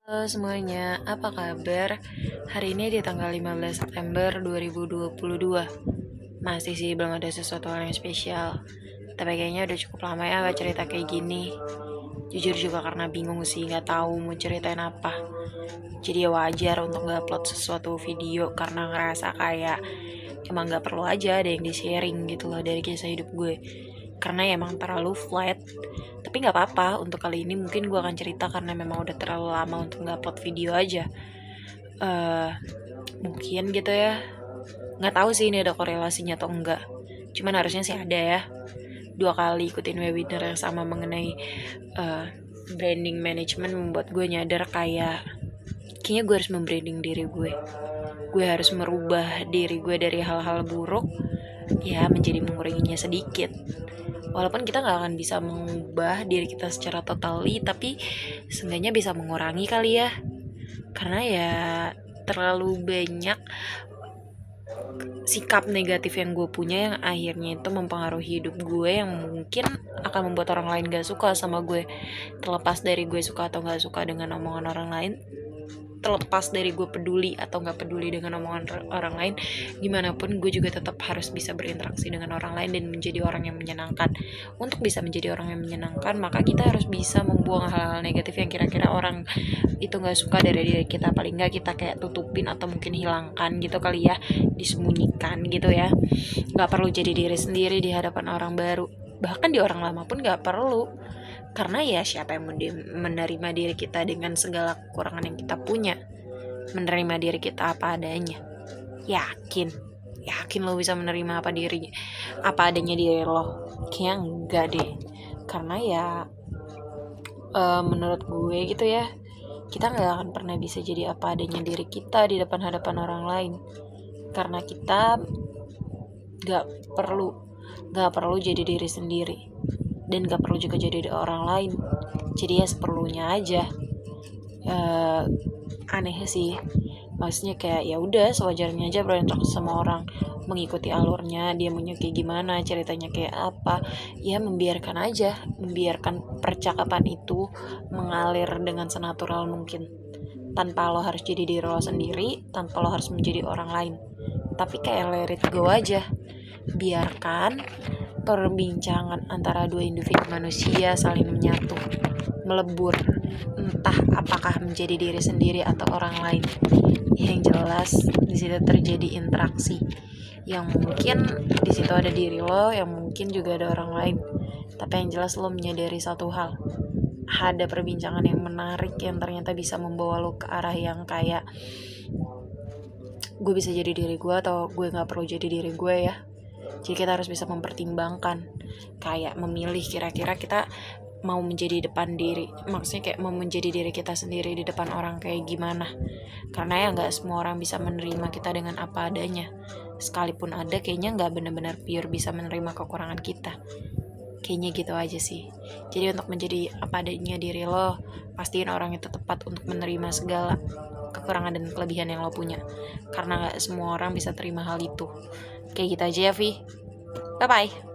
Halo semuanya, apa kabar? Hari ini di tanggal 15 September 2022. Masih sih belum ada sesuatu hal yang spesial. Tapi kayaknya udah cukup lama ya gak cerita kayak gini. Jujur juga karena bingung sih, gak tahu mau ceritain apa. Jadi ya wajar untuk gak upload sesuatu video karena ngerasa kayak emang gak perlu aja ada yang di-sharing gitu loh dari kisah hidup gue. Karena ya emang terlalu flat. Tapi nggak apa-apa, untuk kali ini mungkin gue akan cerita karena memang udah terlalu lama untuk nggak upload video aja. eh Mungkin gitu ya. Nggak tahu sih ini ada korelasinya atau enggak. Cuman harusnya sih ada ya. 2 kali ikutin webinar yang sama mengenai branding management membuat gue nyadar kayaknya gue harus membranding diri gue. Gue harus merubah diri gue dari hal-hal buruk ya menjadi menguranginya sedikit. Walaupun kita nggak akan bisa mengubah diri kita secara totally, tapi seenggaknya bisa mengurangi kali ya. Karena ya terlalu banyak sikap negatif yang gue punya yang akhirnya itu mempengaruhi hidup gue, yang mungkin akan membuat orang lain gak suka sama gue. Terlepas dari gue suka atau gak suka dengan omongan orang lain, terlepas dari gue peduli atau nggak peduli dengan omongan orang lain, gimana pun gue juga tetap harus bisa berinteraksi dengan orang lain dan menjadi orang yang menyenangkan. Untuk bisa menjadi orang yang menyenangkan, maka kita harus bisa membuang hal-hal negatif yang kira-kira orang itu nggak suka dari diri kita. Paling nggak kita kayak tutupin atau mungkin hilangkan gitu kali ya, disembunyikan gitu ya. Nggak perlu jadi diri sendiri di hadapan orang baru, bahkan di orang lama pun nggak perlu. Karena ya siapa yang menerima diri kita dengan segala kekurangan yang kita punya, menerima diri kita apa adanya. Yakin lo bisa menerima apa adanya diri lo? Kayaknya enggak deh. Karena ya menurut gue gitu ya, kita nggak akan pernah bisa jadi apa adanya diri kita di depan hadapan orang lain. Karena kita nggak perlu jadi diri sendiri, dan gak perlu juga jadi orang lain. Jadi ya seperlunya aja. Aneh sih, maksudnya kayak ya udah sewajarnya aja berinteraksi sama orang, mengikuti alurnya, dia maunya kayak gimana, ceritanya kayak apa, ya membiarkan aja, membiarkan percakapan itu mengalir dengan senatural mungkin, tanpa lo harus jadi diri lo sendiri, tanpa lo harus menjadi orang lain. Tapi kayak let it go aja, biarkan perbincangan antara dua individu manusia saling menyatu, melebur, entah apakah menjadi diri sendiri atau orang lain. Yang jelas di situ terjadi interaksi, yang mungkin di situ ada diri lo, yang mungkin juga ada orang lain. Tapi yang jelas lo menyadari satu hal, ada perbincangan yang menarik yang ternyata bisa membawa lo ke arah yang kayak gue bisa jadi diri gue atau gue nggak perlu jadi diri gue ya. Jadi kita harus bisa mempertimbangkan, kayak memilih kira-kira kita mau menjadi maksudnya kayak mau menjadi diri kita sendiri di depan orang kayak gimana. Karena ya nggak semua orang bisa menerima kita dengan apa adanya. Sekalipun ada, kayaknya nggak benar-benar pure bisa menerima kekurangan kita. Kayaknya gitu aja sih. Jadi untuk menjadi apa adanya diri lo, pastiin orang itu tepat untuk menerima segala kekurangan dan kelebihan yang lo punya. Karena gak semua orang bisa terima hal itu. Kayak gitu aja ya, Vi. Bye-bye.